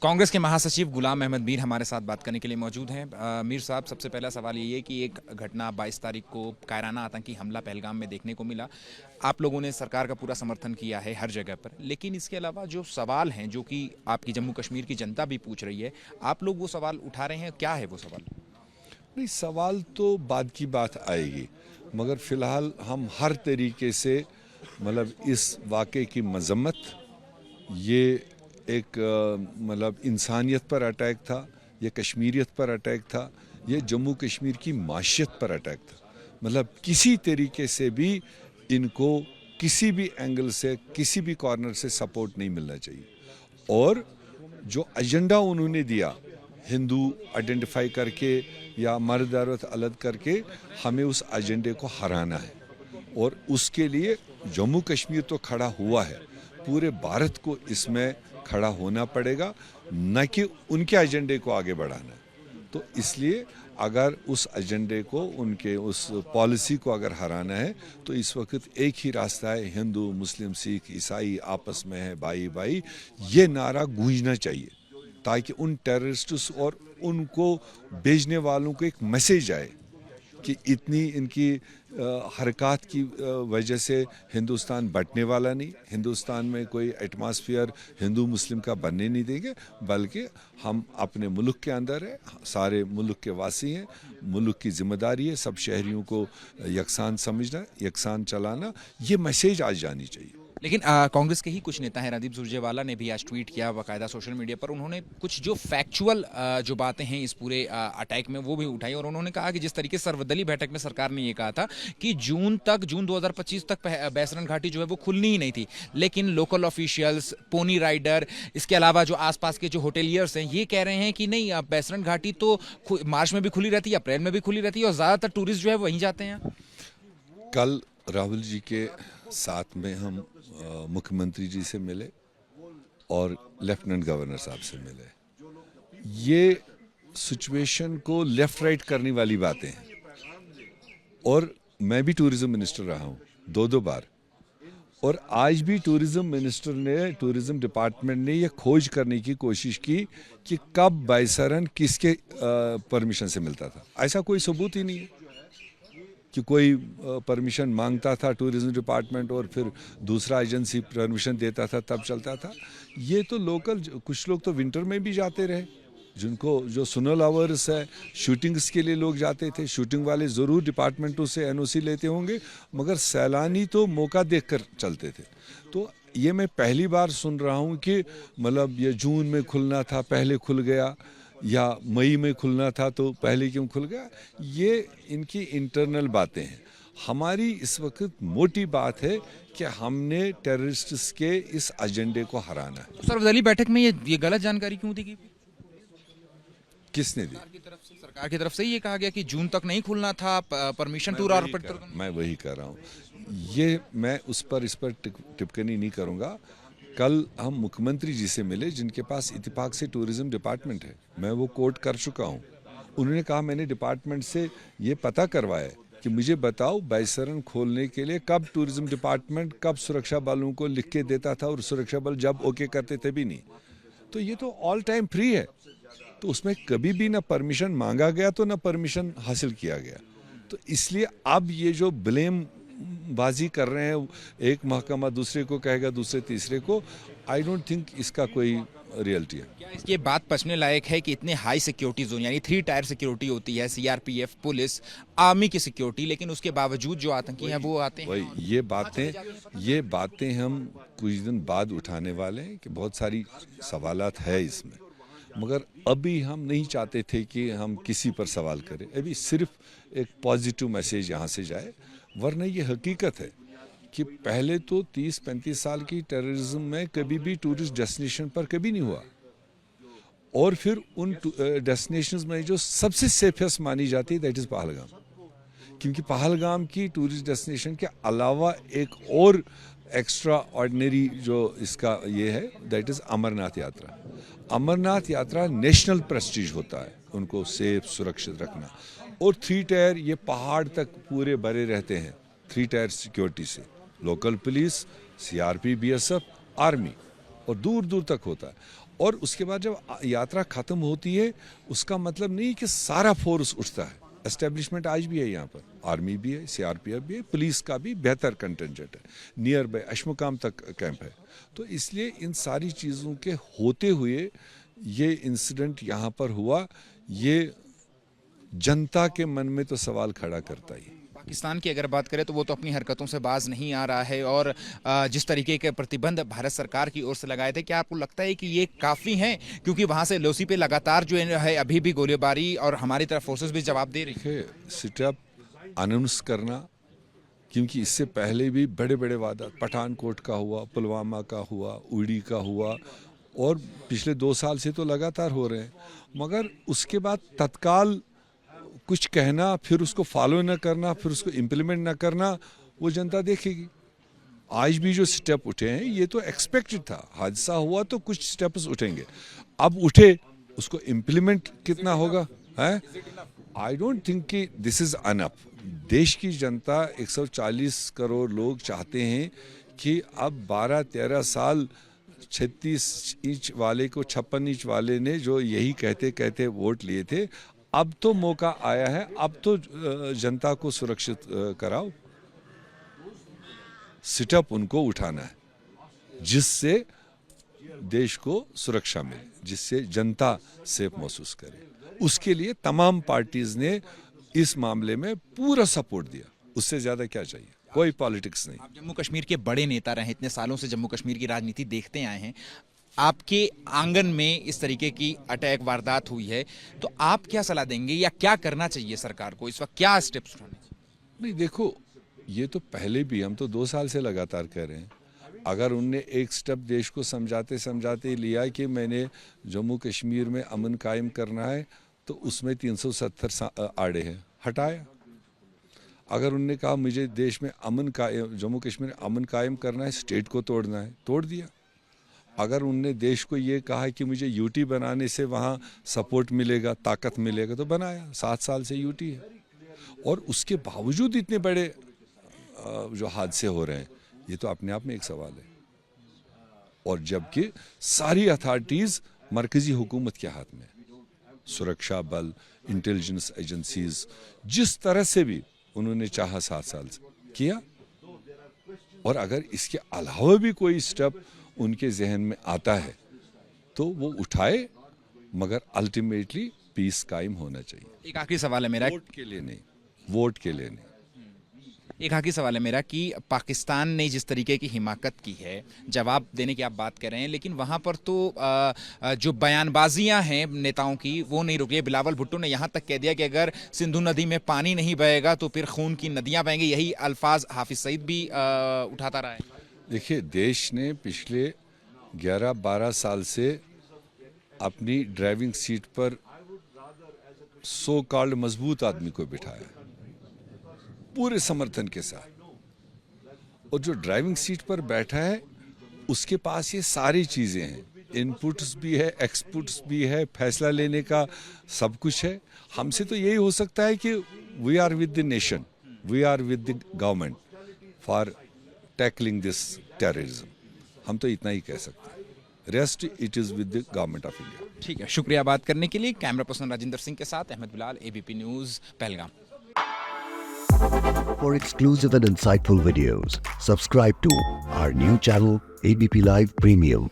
कांग्रेस के महासचिव गुलाम अहमद मीर हमारे साथ बात करने के लिए मौजूद हैं। मीर साहब, सबसे पहला सवाल ये है कि एक घटना 22 तारीख को कायराना आतंकी हमला पहलगाम में देखने को मिला। आप लोगों ने सरकार का पूरा समर्थन किया है हर जगह पर, लेकिन इसके अलावा जो सवाल हैं जो कि आपकी जम्मू कश्मीर की जनता भी पूछ रही है, आप लोग वो सवाल उठा रहे हैं, क्या है वो सवाल? नहीं, सवाल तो बाद की बात आएगी, मगर फ़िलहाल हम हर तरीके से इस वाक़े की मज़म्मत, ये एक इंसानियत पर अटैक था, ये कश्मीरियत पर अटैक था, ये जम्मू कश्मीर की माशियत पर अटैक था। किसी तरीके से भी इनको किसी भी एंगल से, किसी भी कॉर्नर से सपोर्ट नहीं मिलना चाहिए। और जो एजेंडा उन्होंने दिया, हिंदू आइडेंटिफाई करके या मर्द औरत अलग करके, हमें उस एजेंडे को हराना है। और उसके लिए जम्मू कश्मीर तो खड़ा हुआ है, पूरे भारत को इसमें खड़ा होना पड़ेगा, न कि उनके एजेंडे को आगे बढ़ाना। तो इसलिए अगर उस एजेंडे को, उनके उस पॉलिसी को अगर हराना है, तो इस वक्त एक ही रास्ता है, हिंदू मुस्लिम सिख ईसाई आपस में है, भाई भाई, ये नारा गूंजना चाहिए, ताकि उन टेररिस्ट्स और उनको भेजने वालों को एक मैसेज आए कि इतनी इनकी हरकत की वजह से हिंदुस्तान बटने वाला नहीं, हिंदुस्तान में कोई एटमॉस्फेयर हिंदू मुस्लिम का बनने नहीं देंगे, बल्कि हम अपने मुल्क के अंदर है, सारे मुल्क के वासी हैं, मुल्क की जिम्मेदारी है सब शहरियों को यकसान समझना, यकसान चलाना, ये मैसेज आज जानी चाहिए। लेकिन कांग्रेस के ही कुछ नेता हैं, रणदीप सुरजेवाला ने भी आज ट्वीट किया बाकायदा सोशल मीडिया पर। उन्होंने कुछ जो फैक्चुअल जो बातें हैं इस पूरे अटैक में वो भी उठाई, और उन्होंने कहा कि जिस तरीके से सर्वदलीय बैठक में सरकार ने ये कहा था कि जून 2025 तक बैसरन घाटी जो है वो खुलनी ही नहीं थी, लेकिन लोकल ऑफिशियल्स, पोनी राइडर, इसके अलावा जो आसपास के जो होटेलियर्स हैं, ये कह रहे हैं कि नहीं, बैसरन घाटी तो मार्च में भी खुली रहती है, अप्रैल में भी खुली रहती है, और ज़्यादातर टूरिस्ट जो है वहीं जाते हैं। कल राहुल जी के साथ में हम मुख्यमंत्री जी से मिले और लेफ्टिनेंट गवर्नर साहब से मिले। ये सिचुएशन को लेफ्ट राइट करने वाली बातें हैं, और मैं भी टूरिज्म मिनिस्टर रहा हूँ दो बार, और आज भी टूरिज्म मिनिस्टर ने, टूरिज्म डिपार्टमेंट ने यह खोज करने की कोशिश की कि कब बैसरन किसके परमिशन से मिलता था। ऐसा कोई सबूत ही नहीं है कि कोई परमिशन मांगता था टूरिज्म डिपार्टमेंट और फिर दूसरा एजेंसी परमिशन देता था तब चलता था। ये तो लोकल, कुछ लोग तो विंटर में भी जाते रहे, जिनको जो सुनल आवर्स है, शूटिंग्स के लिए लोग जाते थे, शूटिंग वाले ज़रूर डिपार्टमेंटों से एनओसी लेते होंगे, मगर सैलानी तो मौका देखकर चलते थे। तो ये मैं पहली बार सुन रहा हूँ कि ये जून में खुलना था पहले खुल गया, या मई में खुलना था तो पहले क्यों खुल गया। ये इनकी इंटरनल बातें हैं। हमारी इस वक्त मोटी बात है कि हमने टेररिस्ट्स के इस एजेंडे को हराना है। सर्वदलीय बैठक में ये गलत जानकारी क्यों दी गई? किसने दी? सरकार की तरफ से ये कहा गया कि जून तक नहीं खुलना था, परमिशन टूर और मैं वही कह रहा हूँ, ये मैं इस पर टिप्पणी नहीं करूँगा। कल हम मुख्यमंत्री जी से मिले, जिनके पास इत्तेफाक से टूरिज्म डिपार्टमेंट है, मैं वो कोट कर चुका हूँ। उन्होंने कहा मैंने डिपार्टमेंट से ये पता करवाया कि मुझे बताओ बैसरन खोलने के लिए कब टूरिज्म डिपार्टमेंट, कब सुरक्षा बलों को लिख के देता था, और सुरक्षा बल जब ओके करते थे भी नहीं। तो ये तो ऑल टाइम फ्री है, तो उसमें कभी भी ना परमिशन मांगा गया तो ना परमिशन हासिल किया गया। तो इसलिए अब ये जो ब्लेम बाजी कर रहे हैं, एक महकमा दूसरे को कहेगा, दूसरे तीसरे को, आई डोंट थिंक इसका कोई रियलिटी है। क्या इसकी बात पचने लायक है कि इतने हाई सिक्योरिटी जोन, यानी 3 टायर सिक्योरिटी होती है, सीआरपीएफ, पुलिस, आर्मी की सिक्योरिटी, लेकिन उसके बावजूद जो आतंकी हैं वो आते हैं? वही ये बातें हम कुछ दिन बाद उठाने वाले हैं कि बहुत सारी सवालात है इसमें, मगर अभी हम नहीं चाहते थे कि हम किसी पर सवाल करें। अभी सिर्फ एक पॉजिटिव मैसेज यहाँ से जाए, वरना ये हकीकत है कि पहले तो 30-35 साल की टेररिज्म में कभी भी टूरिस्ट डेस्टिनेशन पर कभी नहीं हुआ। और फिर उन डेस्टिनेशंस में जो सबसे सेफेस्ट मानी जाती है, दैट इज़ पहलगाम, क्योंकि पहलगाम की टूरिस्ट डेस्टिनेशन के अलावा एक और एक्स्ट्रा ऑर्डिनरी जो इसका ये है, दैट इज़ अमरनाथ यात्रा। अमरनाथ यात्रा नेशनल प्रेस्टीज होता है, उनको सेफ सुरक्षित रखना। और 3 टायर, ये पहाड़ तक पूरे भरे रहते हैं 3 टायर सिक्योरिटी से, local police, CRP, BSF, army, और दूर दूर तक होता है। और उसके बाद जब यात्रा खत्म होती है उसका मतलब नहीं कि सारा फोर्स उठता है। एस्टेब्लिशमेंट आज भी है यहाँ पर, आर्मी भी है, सीआरपीएफ भी है, पुलिस का भी बेहतर कंटिंजेंट है, नियर बाय अश्मुकाम तक कैंप है। तो इसलिए इन सारी चीज़ों के होते हुए ये इंसिडेंट यहाँ पर हुआ, ये जनता के मन में तो सवाल खड़ा करता ही। पाकिस्तान की अगर बात करें तो वो तो अपनी हरकतों से बाज नहीं आ रहा है और जिस तरीके के प्रतिबंध भारत सरकार की ओर से लगाए थे, क्या आपको लगता है कि ये काफ़ी हैं? क्योंकि वहाँ से लोसी पे लगातार जो है अभी भी गोलीबारी और हमारी तरफ फोर्सेस भी जवाब दे रही है। स्टेप अनाउंस करना, क्योंकि इससे पहले भी बड़े बड़े वादा पठानकोट का हुआ, पुलवामा का हुआ, उड़ी का हुआ और पिछले 2 साल से तो लगातार हो रहे हैं, मगर उसके बाद तत्काल कुछ कहना, फिर उसको फॉलो न करना, फिर उसको इम्प्लीमेंट न करना, वो जनता देखेगी। आज भी जो स्टेप उठे हैं ये तो एक्सपेक्टेड था, हादसा हुआ तो कुछ स्टेप्स उठेंगे, अब उठे उसको इम्प्लीमेंट कितना होगा है? आई डोंट थिंक कि दिस इज अनफ। देश की जनता 140 करोड़ लोग चाहते हैं कि अब 12-13 साल 36 इंच वाले को 56 इंच वाले ने जो यही कहते कहते वोट लिए थे, अब तो मौका आया है, अब तो जनता को सुरक्षित कराओ। सिटअप उनको उठाना है जिससे देश को सुरक्षा मिले, जिससे जनता सेफ महसूस करे। उसके लिए तमाम पार्टीज ने इस मामले में पूरा सपोर्ट दिया, उससे ज्यादा क्या चाहिए? कोई पॉलिटिक्स नहीं। आप जम्मू कश्मीर के बड़े नेता रहे, इतने सालों से जम्मू कश्मीर की राजनीति देखते आए हैं, आपके आंगन में इस तरीके की अटैक वारदात हुई है, तो आप क्या सलाह देंगे या क्या करना चाहिए सरकार को इस वक्त, क्या स्टेप्स उठाने चाहिए? नहीं देखो, ये तो पहले भी हम तो 2 साल से लगातार कह रहे हैं। अगर उनने एक स्टेप देश को समझाते समझाते लिया कि मैंने जम्मू कश्मीर में अमन कायम करना है, तो उसमें 370 आड़े हैं, हटाया। अगर उनने कहा मुझे देश में अमन कायम, जम्मू कश्मीर में अमन कायम करना है, स्टेट को तोड़ना है, तोड़ दिया। अगर उनने देश को ये कहा कि मुझे यूटी बनाने से वहाँ सपोर्ट मिलेगा, ताकत मिलेगा, तो बनाया। 7 साल से यूटी है और उसके बावजूद इतने बड़े जो हादसे हो रहे हैं, ये तो अपने आप में एक सवाल है। और जबकि सारी अथॉरिटीज मरकजी हुकूमत के हाथ में, सुरक्षा बल, इंटेलिजेंस एजेंसीज, जिस तरह से भी उन्होंने चाहा 7 साल से किया। और अगर इसके अलावा भी कोई स्टेप उनके जहन में आता है तो वो उठाए, मगर अल्टीमेटली पीस कायम होना चाहिए। एक आखिरी सवाल है मेरा, वोट के लिए नहीं, वोट के लिए नहीं। एक आखिरी सवाल है मेरा कि पाकिस्तान ने जिस तरीके की हिमाकत की है, जवाब देने की आप बात कर रहे हैं, लेकिन वहाँ पर तो जो बयानबाजियाँ हैं नेताओं की वो नहीं रुकी है। बिलावल भुट्टो ने यहाँ तक कह दिया कि अगर सिंधु नदी में पानी नहीं बहेगा तो फिर खून की नदियाँ बहेंगी। यही अल्फाज हाफिज सईद भी उठाता रहा है। देखिए, देश ने पिछले 11-12 साल से अपनी ड्राइविंग सीट पर सो कॉल्ड मजबूत आदमी को बिठाया पूरे समर्थन के साथ, और जो ड्राइविंग सीट पर बैठा है उसके पास ये सारी चीजें हैं, इनपुट्स भी है, एक्सपुट्स भी है, फैसला लेने का सब कुछ है। हमसे तो यही हो सकता है कि we are with the nation, we are with the government for tackling this terrorism. हम तो इतना ही कह सकते हैं, rest it is with the government of India. ठीक है, शुक्रिया बात करने के लिए। कैमरा पर्सन राजिंदर सिंह के साथ Ahmad Bilal, ABP news, Pahalgam. For exclusive and insightful videos, subscribe to our new channel ABP Live Premium.